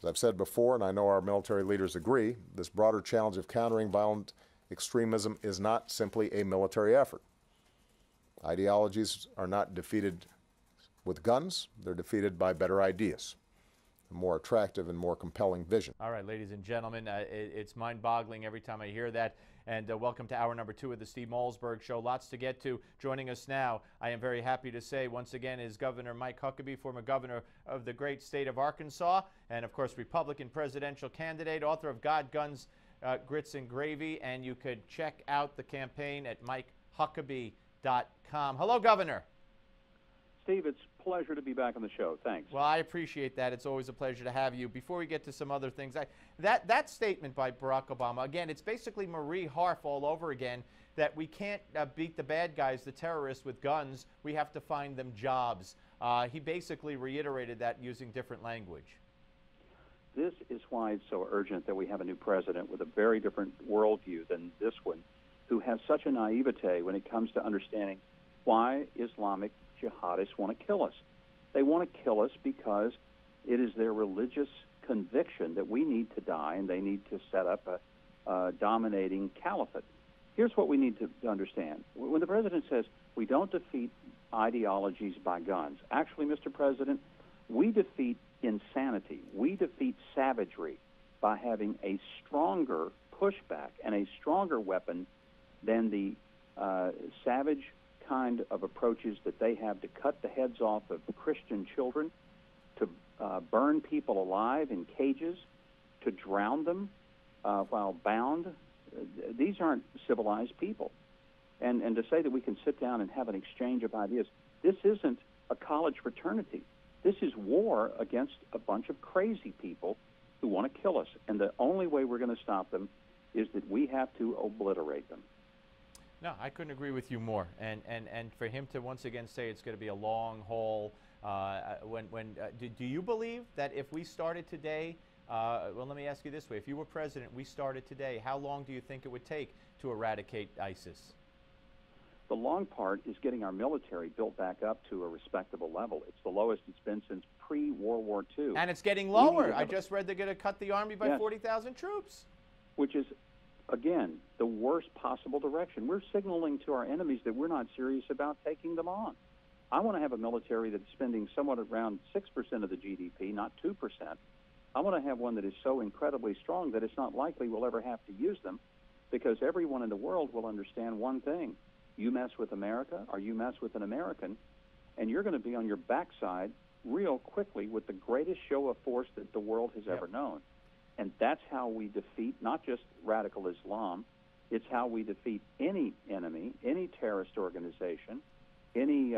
As I've said before, and I know our military leaders agree, this broader challenge of countering violent extremism is not simply a military effort. Ideologies are not defeated with guns. They're defeated by better ideas, a more attractive and more compelling vision. All right, ladies and gentlemen, it's mind-boggling every time I hear that. And welcome to hour number 2 of the Steve Malzberg Show. Lots to get to. Joining us now, I am very happy to say, once again, is Governor Mike Huckabee, former governor of the great state of Arkansas, and of course, Republican presidential candidate, author of God, Guns, Grits, and Gravy. And you could check out the campaign at MikeHuckabee.com. Hello, Governor. Steve, it's a pleasure to be back on the show. Thanks. Well, I appreciate that. It's always a pleasure to have you. Before we get to some other things, that statement by Barack Obama, again, it's basically Marie Harf all over again, that we can't beat the bad guys, the terrorists, with guns. We have to find them jobs. He basically reiterated that using different language. This is why it's so urgent that we have a new president with a very different worldview than this one, who has such a naivete when it comes to understanding why Islamic jihadists want to kill us. They want to kill us because it is their religious conviction that we need to die and they need to set up a dominating caliphate. Here's what we need to understand. When the president says we don't defeat ideologies by guns, actually, Mr. President, we defeat insanity. We defeat savagery by having a stronger pushback and a stronger weapon than the savage kind of approaches that they have to cut the heads off of Christian children, to burn people alive in cages, to drown them while bound. These aren't civilized people. And to say that we can sit down and have an exchange of ideas, this isn't a college fraternity. This is war against a bunch of crazy people who want to kill us. And the only way we're going to stop them is that we have to obliterate them. No, I couldn't agree with you more. And for him to once again say it's going to be a long haul, do you believe that if we started today, well, let me ask you this way. If you were president, we started today, how long do you think it would take to eradicate ISIS? The long part is getting our military built back up to a respectable level. It's the lowest it's been since pre-World War II. And it's getting lower. I just read they're going to cut the Army by 40,000 troops. Which is, again, the worst possible direction. We're signaling to our enemies that we're not serious about taking them on. I want to have a military that's spending somewhat around 6% of the GDP, not 2%. I want to have one that is so incredibly strong that it's not likely we'll ever have to use them, because everyone in the world will understand one thing. You mess with America, or you mess with an American, and you're going to be on your backside real quickly with the greatest show of force that the world has ever known. And that's how we defeat not just radical Islam, it's how we defeat any enemy, any terrorist organization, any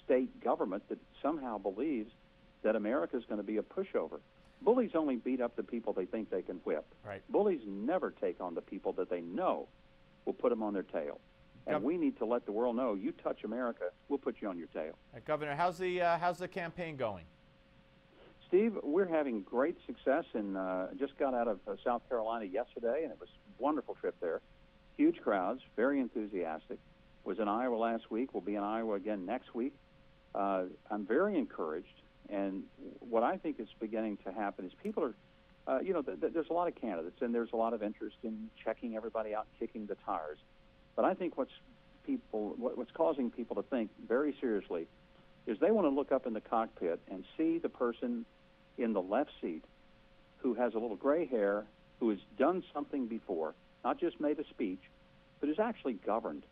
state government that somehow believes that America is going to be a pushover. Bullies only beat up the people they think they can whip. Right. Bullies never take on the people that they know will put them on their tail. And we need to let the world know, you touch America, we'll put you on your tail. Governor, how's the campaign going? Steve, we're having great success, and just got out of South Carolina yesterday, and it was a wonderful trip there. Huge crowds, very enthusiastic. Was in Iowa last week. We'll be in Iowa again next week. I'm very encouraged, and what I think is beginning to happen is people are, there's a lot of candidates, and there's a lot of interest in checking everybody out, kicking the tires. But I think what's causing people to think very seriously is they want to look up in the cockpit and see the person in the left seat who has a little gray hair, who has done something before, not just made a speech, but has actually governed.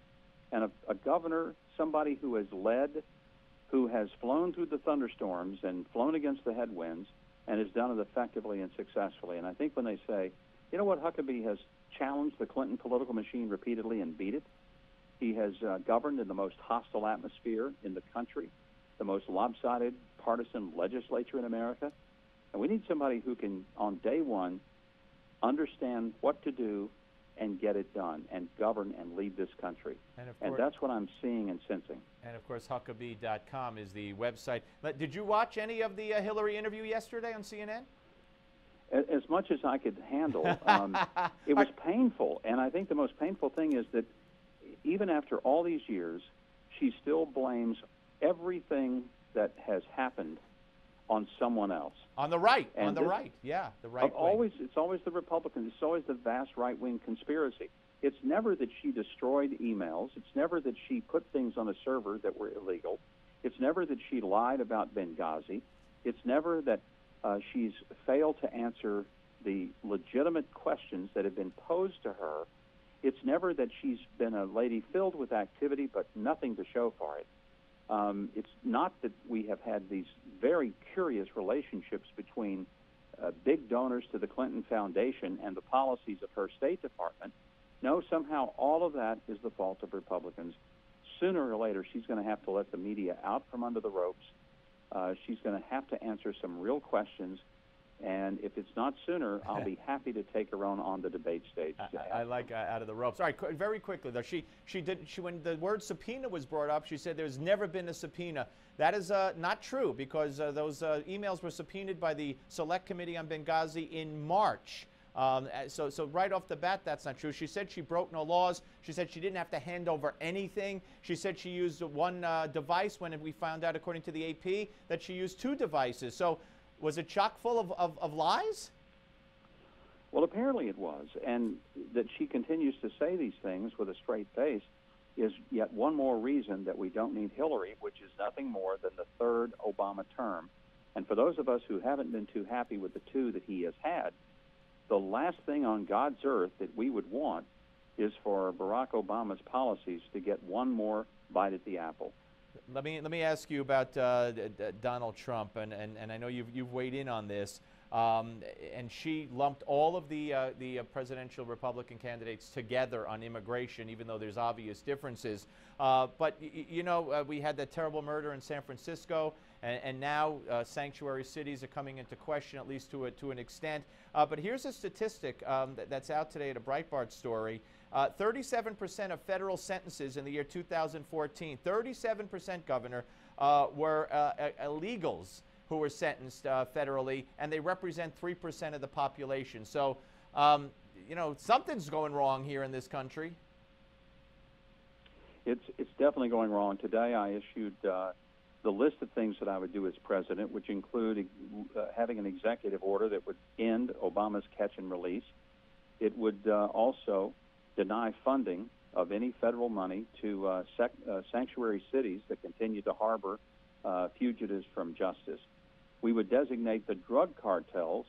And a governor, somebody who has led, who has flown through the thunderstorms and flown against the headwinds and has done it effectively and successfully. And I think when they say, you know what, Huckabee has challenged the Clinton political machine repeatedly and beat it. He has governed in the most hostile atmosphere in the country, the most lopsided partisan legislature in America. And we need somebody who can, on day one, understand what to do and get it done and govern and lead this country. And that's what I'm seeing and sensing. And, of course, Huckabee.com is the website. Did you watch any of the Hillary interview yesterday on CNN? As much as I could handle. It was painful, and I think the most painful thing is that even after all these years, she still blames everything that has happened on someone else. On the right, And on the right, yeah, the right wing. It's always the Republicans. It's always the vast right-wing conspiracy. It's never that she destroyed emails. It's never that she put things on a server that were illegal. It's never that she lied about Benghazi. It's never that she's failed to answer the legitimate questions that have been posed to her. It's never that she's been a lady filled with activity but nothing to show for it. It's not that we have had these very curious relationships between big donors to the Clinton Foundation and the policies of her State Department. No, somehow all of that is the fault of Republicans. Sooner or later, she's going to have to let the media out from under the ropes. She's going to have to answer some real questions. And if it's not sooner, I'll be happy to take her on the debate stage. I like out of the ropes. All right, very quickly though, she when the word subpoena was brought up, she said there's never been a subpoena. That is not true, because those emails were subpoenaed by the Select Committee on Benghazi in March. So right off the bat, that's not true. She said she broke no laws. She said she didn't have to hand over anything. She said she used one device when we found out, according to the AP, that she used 2 devices. So was it chock full of lies? Well, apparently it was. And that she continues to say these things with a straight face is yet one more reason that we don't need Hillary, which is nothing more than the 3rd Obama term. And for those of us who haven't been too happy with the 2 that he has had, the last thing on God's earth that we would want is for Barack Obama's policies to get one more bite at the apple. Let me ask you about Donald Trump, and I know you've weighed in on this. And she lumped all of the presidential Republican candidates together on immigration, even though there's obvious differences. But you know, we had that terrible murder in San Francisco, and now sanctuary cities are coming into question, at least to an extent. But here's a statistic that's out today at a Breitbart story. 37% of federal sentences in the year 2014, 37%, Governor, were illegals who were sentenced federally, and they represent 3% of the population. So, you know, something's going wrong here in this country. It's definitely going wrong. Today I issued the list of things that I would do as president, which include having an executive order that would end Obama's catch and release. It would also deny funding of any federal money to sanctuary cities that continue to harbor fugitives from justice. We would designate the drug cartels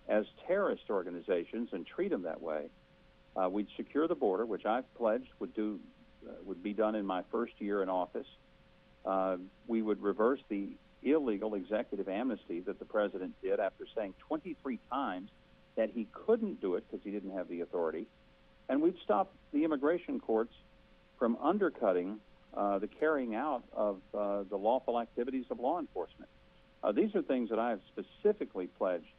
as terrorist organizations and treat them that way. We'd secure the border, which I've pledged would be done in my first year in office. We would reverse the illegal executive amnesty that the president did after saying 23 times that he couldn't do it because he didn't have the authority. And we'd stop the immigration courts from undercutting the carrying out of the lawful activities of law enforcement. These are things that I have specifically pledged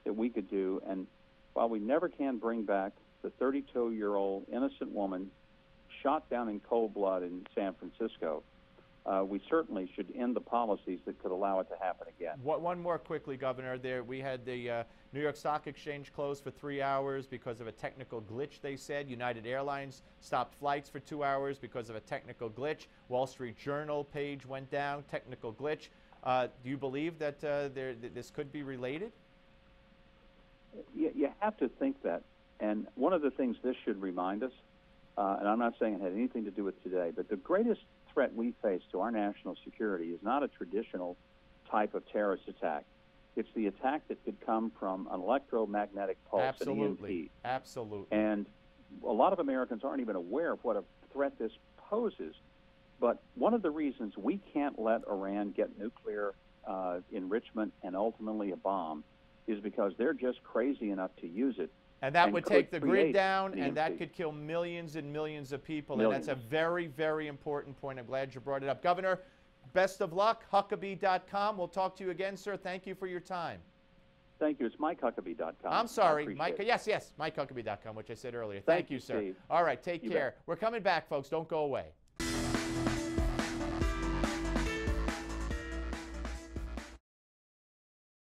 that we could do. And while we never can bring back the 32-year-old innocent woman shot down in cold blood in San Francisco, we certainly should end the policies that could allow it to happen again. One more quickly, Governor. We had the New York Stock Exchange closed for 3 hours because of a technical glitch, they said. United Airlines stopped flights for 2 hours because of a technical glitch. Wall Street Journal page went down, technical glitch. Do you believe that this could be related? You have to think that. And one of the things this should remind us, and I'm not saying it had anything to do with today, but the greatest threat we face to our national security is not a traditional type of terrorist attack. It's the attack that could come from an electromagnetic pulse. Absolutely. An EMP. Absolutely. And a lot of Americans aren't even aware of what a threat this poses. But one of the reasons we can't let Iran get nuclear enrichment and ultimately a bomb is because they're just crazy enough to use it. And that would take the grid down, the and that EMP. could kill millions and millions of people. Millions. And that's a very, very important point. I'm glad you brought it up. Governor, best of luck. Huckabee.com. We'll talk to you again, sir. Thank you for your time. Thank you. It's MikeHuckabee.com. I'm sorry. Yes, MikeHuckabee.com, which I said earlier. Thank you, sir. Steve. All right, take You care. bet. We're coming back, folks. Don't go away.